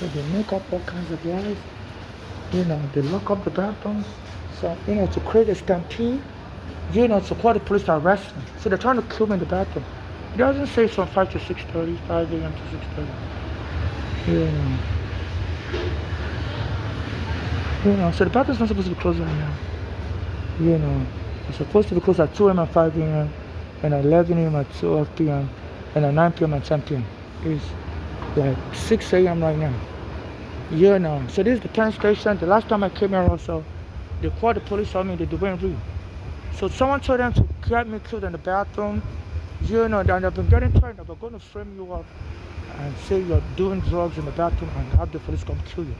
So they make up all kinds of lies. They lock up the bathrooms. So, to create a stampede, to call the police to arrest me. So they're trying to kill me in the bathroom. It doesn't say it's from 5 to 6:30, 5 a.m. to 6:30. You know. So the bathroom's not supposed to be closed right now. It's supposed to be closed at 2 a.m. and 5 a.m. and at 11 a.m. at 12 p.m. and at 9 p.m. and 10 p.m. It's like 6 a.m. right now. So this is the train station. The last time I came here also, they called the police on me, they didn't read. So someone told them to get me killed in the bathroom. And I've been getting threatened about going to frame you up and say you're doing drugs in the bathroom and have the police come kill you.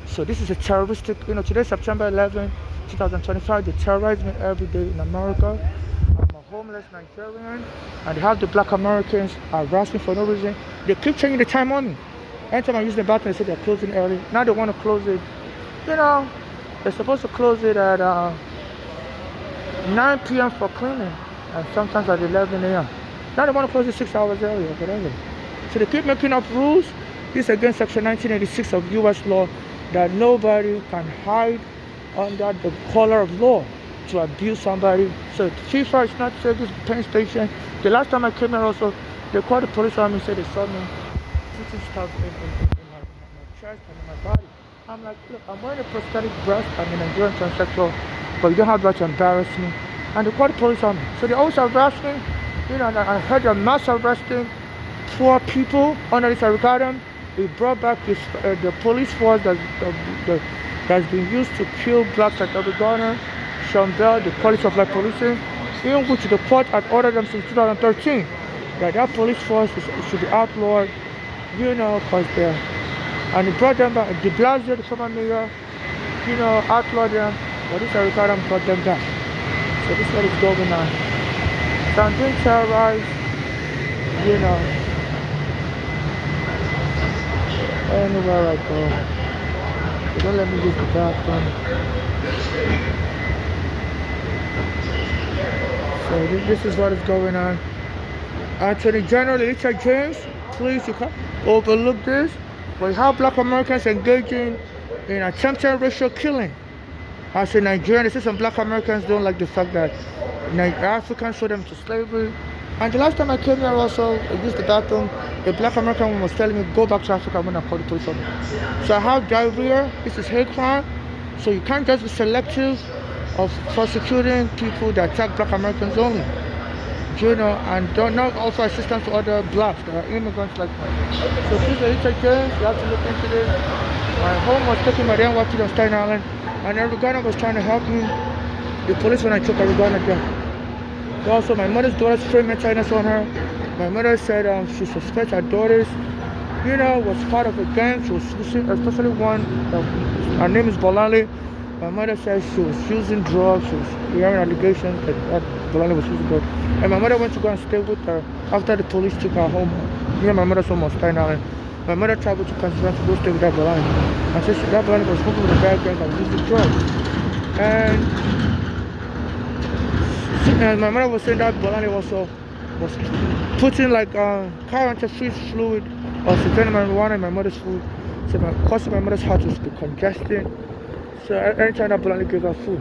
So this is a terroristic, today September 11, 2025, they terrorize me every day in America. I'm a homeless Nigerian, and they have the black Americans harass me for no reason. They keep changing the time on me. Anytime I use the bathroom, they say they're closing early. Now they want to close it. They're supposed to close it at 9 p.m. for cleaning, and sometimes at 11 a.m. Now they want to close it 6 hours earlier, whatever. So they keep making up rules. This is against Section 1986 of U.S. law, that nobody can hide under the color of law to abuse somebody. So FIFA is not safe. This train station. The last time I came here also, they called the police on me, said they saw me putting stuff in my chest and in my body. I'm like, look, I'm wearing a prosthetic breast. I'm an Nigerian transsexual, but you don't have the right to embarrass me. And they called the police on me. So they always harass me. And I heard they're mass arresting poor people under this algorithm. We brought back the police force that's been used to kill blacks like Elder Garner, Sean Bell, the Quality of Life Policing, in which the court had ordered them since 2013. That police force should be outlawed, because they're. And he brought them back. De Blasio, the former mayor, outlawed them, but this Ricardo brought them back. So this is what is going on. So I'm being terrorized, anywhere I go. They don't let me use the bathroom. So this is what is going on. Attorney General Richard James, please, you can't overlook this. We have black Americans engaging in attempted racial killing. As a Nigerian, they say some black Americans don't like the fact that Africans sold them to slavery. And the last time I came here also, I used the bathroom, the black American woman was telling me, go back to Africa when I call the police on me. So I have diarrhea, this is hate crime. So you can't just be selective of prosecuting people that attack black Americans only. And don't not offer assistance to other blacks that are immigrants like me. So please, Richard James, you have to look into this. My home was taken by the NYPD on Staten Island, and Uganda was trying to help me. The police, when I took Uganda there. Also, my mother's daughter's friend mental illness on her. My mother said she suspects her daughters, was part of a gang. She was using, especially one, her name is Bolali. My mother said she was using drugs. She was hearing allegations that Bolali was using drugs. And my mother went to go and stay with her after the police took her home. Me and my mother's home was Staten Island. My mother traveled to Pennsylvania to go stay with that Bolali. And said that Bolali was smoking with a bad gang that was using drugs. And my mother was saying that Bolani also was putting like car antifreeze fluid or synthetic marijuana in my mother's food, so causing my mother's heart to be congested. So anytime that Bolani gave her food,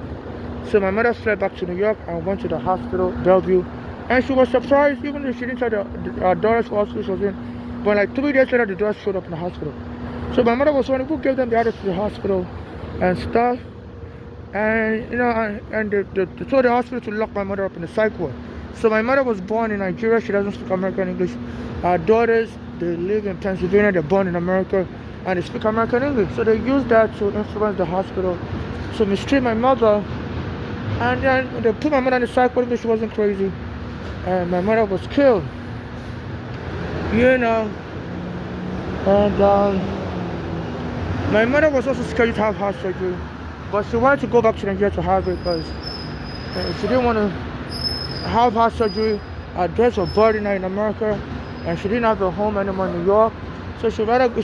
so my mother fled back to New York and went to the hospital, Bellevue, and she was surprised, even though she didn't tell her daughter's hospital she was in. But like 3 days later, the daughter showed up in the hospital. So my mother was wondering who gave them the address to the hospital and stuff. And they told the hospital to lock my mother up in the psych ward. So my mother was born in Nigeria. She doesn't speak American English. Our daughters, they live in Pennsylvania. They're born in America, and they speak American English. So they used that to influence the hospital to mistreat my mother. And then they put my mother in the psych ward because she wasn't crazy. And my mother was killed. And my mother was also scheduled to have heart surgery. But she wanted to go back to Nigeria to have it because she didn't want to have heart surgery. Her daughters were burdened in America, and she didn't have a home anymore in New York. So she would rather go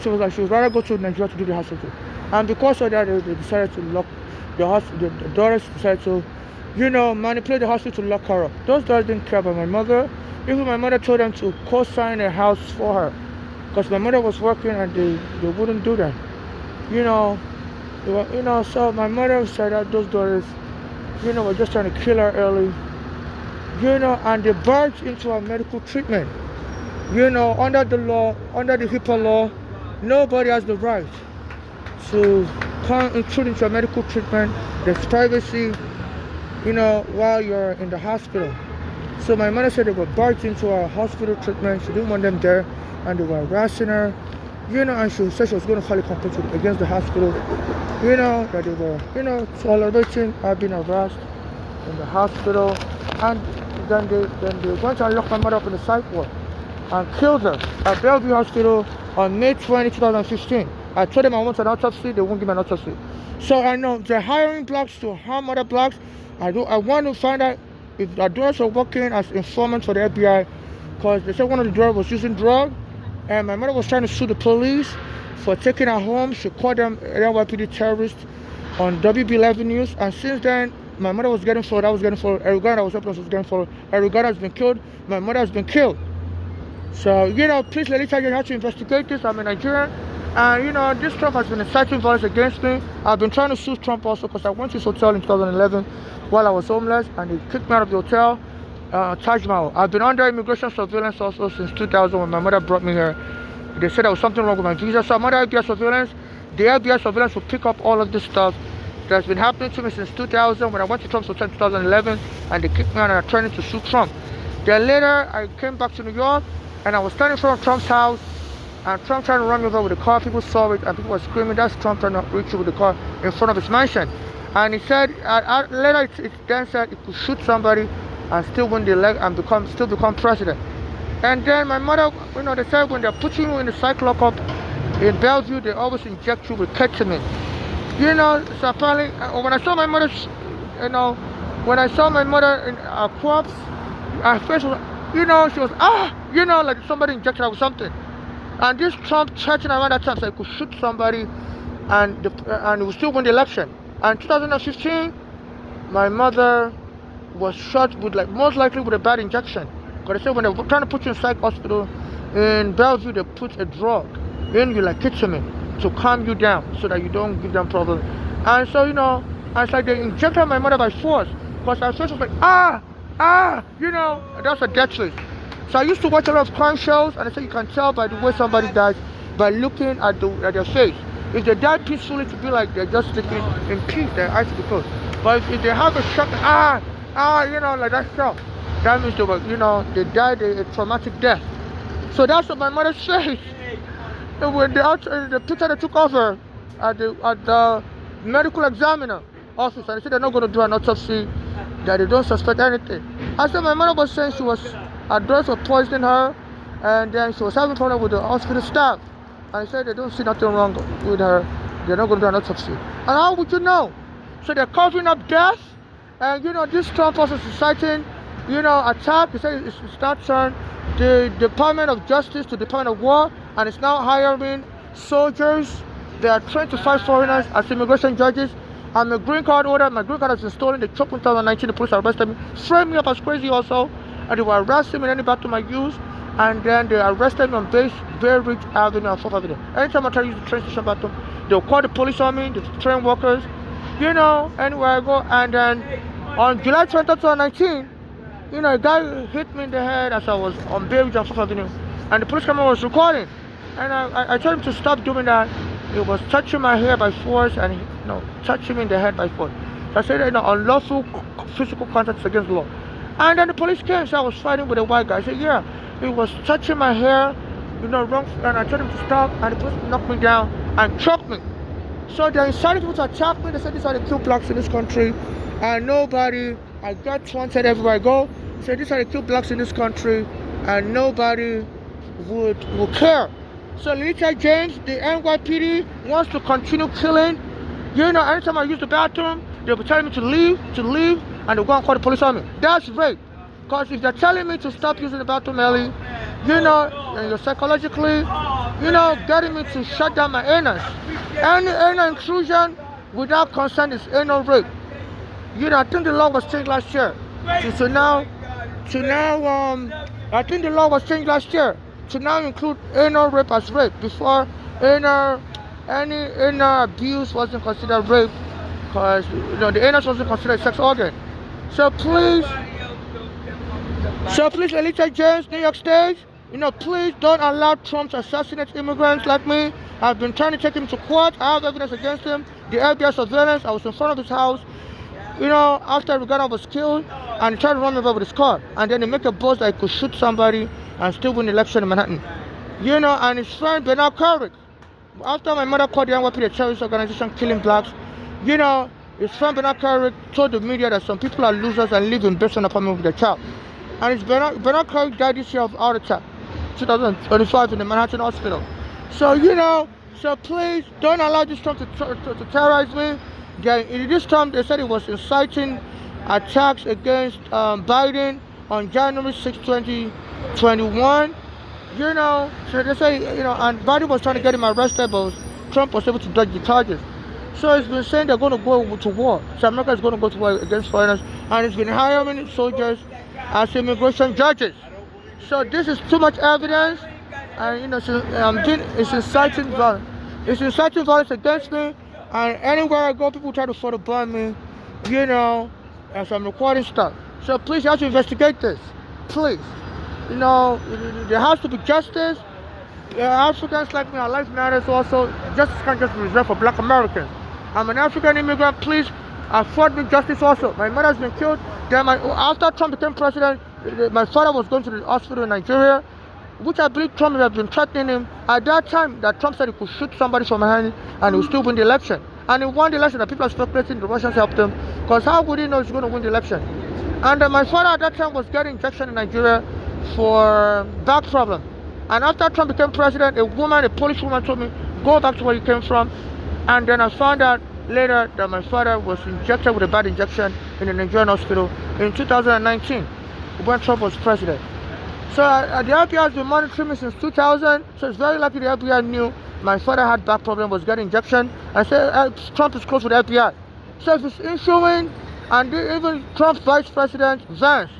to Nigeria to do the heart surgery. And because of that, they decided to lock the hospital. The daughters decided to, manipulate the hospital to lock her up. Those daughters didn't care about my mother. Even my mother told them to co-sign a house for her. because my mother was working and they wouldn't do that. You know, so my mother said that those daughters, were just trying to kill her early, and they barged into our medical treatment. Under the law, under the HIPAA law, nobody has the right to come intrude into a medical treatment. There's privacy, while you're in the hospital. So my mother said they were barged into our hospital treatment. She didn't want them there, and they were harassing her, and she said she was going to file a complaint against the hospital, that they were, tolerating her being harassed in the hospital. And then they went and locked my mother up in the psych ward and killed her at Bellevue Hospital on May 20, 2015. I told them I want an autopsy, they won't give me an autopsy. So I know they're hiring blacks to harm other blacks. I want to find out if the daughters are working as informants for the FBI, because they said one of the daughters was using drugs, and my mother was trying to sue the police for taking her home. She called them NYPD terrorists on WB11 News, and since then, my mother was getting followed, I was getting followed, Erugana was getting followed. Erugana has been killed, my mother has been killed. So, please, Lelita, you have to investigate this. I'm a Nigerian. And, this Trump has been inciting violence against me. I've been trying to sue Trump also because I went to his hotel in 2011 while I was homeless, and he kicked me out of the hotel, Taj Mahal. I've been under immigration surveillance also since 2000 when my mother brought me here. They said there was something wrong with my visa. So I'm under FBI surveillance. The FBI surveillance will pick up all of this stuff that's been happening to me since 2000 when I went to Trump's hotel in 2011, and they kicked me out and I turned to sue Trump. Then later, I came back to New York, and I was standing in front of Trump's house, and Trump tried to run me over with a car. People saw it, and people were screaming, "That's Trump trying to reach you with the car in front of his mansion." And he said, later it then said he could shoot somebody and still win the election and still become president. And then my mother, they said when they're putting you in the psych lockup in Bellevue, they always inject you with ketamine. So apparently, when I saw my mother, in her corpse, her face was, she was, like somebody injected her with something. And this Trump threatened around that time, so he could shoot somebody and he would still win the election. And 2015, my mother was shot with, most likely with a bad injection. Because they said when they were trying to put you in psych hospital in Bellevue, they put a drug in you like ketamine to calm you down so that you don't give them problems. And so, it's like they injected my mother by force. Because her face was like, that's a death wish. So I used to watch a lot of crime shows, and I said you can tell by the way somebody dies by looking at their face. If they die peacefully, to be like they're just sleeping in peace, their eyes will be closed. But if they have a shock, like that shock, that means they died a traumatic death. So that's what my mother's face. When the picture they took over at the medical examiner office, and they said they're not going to do an autopsy, that they don't suspect anything. I said my mother was saying her drugs were poisoning her, and then she was having problem with the hospital staff. And I said they don't see nothing wrong with her. They're not going to do an autopsy. And how would you know? So they're covering up death, and this Trump also is inciting, attack. They say it's not turned the Department of Justice to Department of War, and it's now hiring soldiers. They are trained to fight foreigners as immigration judges. I'm a green card holder. My green card has been stolen. They choked me in 2019. The police arrested me, framed me up as crazy also, and they were arresting me in any bathroom I used. And then they arrested me on Bay Ridge Avenue and 4th Avenue. Anytime I try to use the train station bathroom, they'll call the police on me, the train workers, anywhere I go. And then on July 20, 2019, a guy hit me in the head as I was on Bay Ridge and 4th Avenue, and the police camera was recording. And I told him to stop doing that. He was touching my hair by force and touching me in the head by force. So I said, unlawful physical contact is against the law. And then the police came, so I was fighting with a white guy. I said, yeah, he was touching my hair, wrong, and I told him to stop, and the police knocked me down and choked me. So they incited people to attack me. They said these are the kill blacks in this country, and I got wanted everywhere I go. They said these are the kill blacks in this country, and nobody would care. So Lelita James, the NYPD wants to continue killing. Anytime I use the bathroom, they'll be telling me to leave, and they'll go and call the police on me. That's rape. Because if they're telling me to stop using the bathroom early, and you're psychologically, getting me to shut down my anus. Any anal intrusion without consent is anal rape. I think the law was changed last year. I think the law was changed last year to now include anal rape as rape. Before, any anal abuse wasn't considered rape because the anus wasn't considered a sex organ. So please, Elita James, New York State, please don't allow Trump to assassinate immigrants like me. I've been trying to take him to court. I have evidence against him. The FBI surveillance, I was in front of his house, after Reagan was killed, and he tried to run me over with his car. And then he make a boast that he could shoot somebody and still win the election in Manhattan. And his friend Bernard Kerik, after my mother called the NYPD a terrorist organization killing blacks, his friend Bernard Kerik told the media that some people are losers and live in basement apartment with their child. And it's Bernard Kerik died this year of heart attack, 2025 in the Manhattan hospital. So please don't allow this Trump to terrorize me. This time they said it was inciting attacks against Biden on January 6, 2021. So they say, and Biden was trying to get him arrested, but Trump was able to dodge the charges. So it's been saying they're going to go to war. So America is going to go to war against foreigners, and it's been hiring soldiers as immigration judges. So this is too much evidence, and it's inciting violence. It's inciting violence against me, and anywhere I go, people try to photobomb me, as I'm recording stuff. So please, you have to investigate this. Please. There has to be justice. Africans like me, our life matters also. Justice can't just be reserved for black Americans. I'm an African immigrant. Please afford me justice also. My mother has been killed. Then after Trump became president, my father was going to the hospital in Nigeria, which I believe Trump had been threatening him. At that time, that Trump said he could shoot somebody from behind and he would still win the election. And he won the election. The people are speculating the Russians helped him. Because how would he know he's going to win the election? And my father at that time was getting injection in Nigeria for back problem. And after Trump became president, a Polish woman told me, go back to where you came from. And then I found out later that my father was injected with a bad injection in a Nigerian hospital in 2019 when Trump was president. So the FBI has been monitoring me since 2000, so it's very likely the FBI knew my father had back problem, was getting injection, and said Trump is close with the FBI. So if it's issuing, and even Trump's vice president, Vance,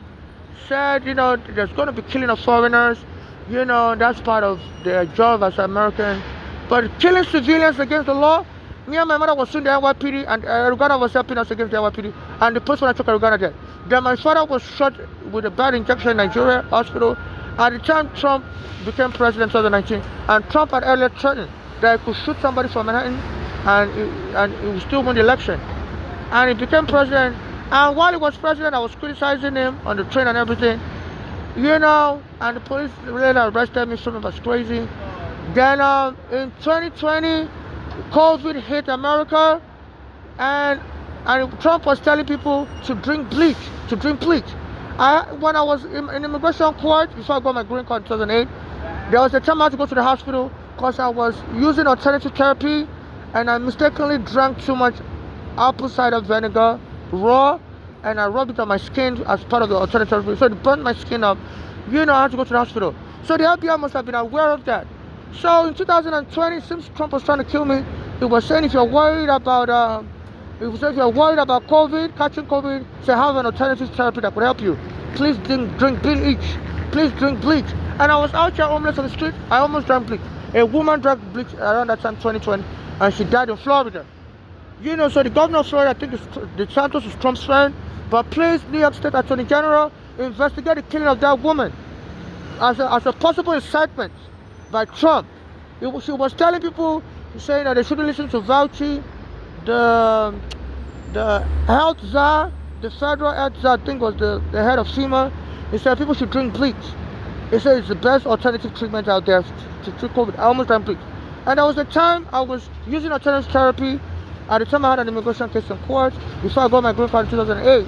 said, there's going to be killing of foreigners, that's part of their job as American. But killing civilians against the law, me and my mother was suing the NYPD, and Uganda was helping us against the NYPD, and the policeman took Uganda dead. Then my father was shot with a bad injection in Nigeria hospital at the time Trump became president in 2019, and Trump had earlier threatened that he could shoot somebody from Manhattan and he would still win the election. And he became president, and while he was president, I was criticizing him on the train and everything, and the police later arrested me, showing me was crazy. Then in 2020, COVID hit America, and Trump was telling people to drink bleach. When I was in immigration court, before I got my green card in 2008, there was a time I had to go to the hospital because I was using alternative therapy, and I mistakenly drank too much apple cider vinegar raw, and I rubbed it on my skin as part of the alternative therapy. So it burned my skin up. I had to go to the hospital. So the FBI must have been aware of that. So in 2020, since Trump was trying to kill me, he was saying if you're worried about COVID, catching COVID, say have an alternative therapy that could help you. Please drink bleach. Please drink bleach. And I was out here homeless on the street. I almost drank bleach. A woman drank bleach around that time, 2020, and she died in Florida. So the governor of Florida, I think DeSantis is Trump's friend, but please, New York State Attorney General, investigate the killing of that woman as a possible incitement by Trump. She was telling people, saying that they shouldn't listen to Fauci, the health czar, the federal health czar, I think was the head of FEMA. He said people should drink bleach. He said it's the best alternative treatment out there to treat COVID. I almost drank bleach. And there was a time I was using alternative therapy. At the time I had an immigration case in court before I got my green card in 2008.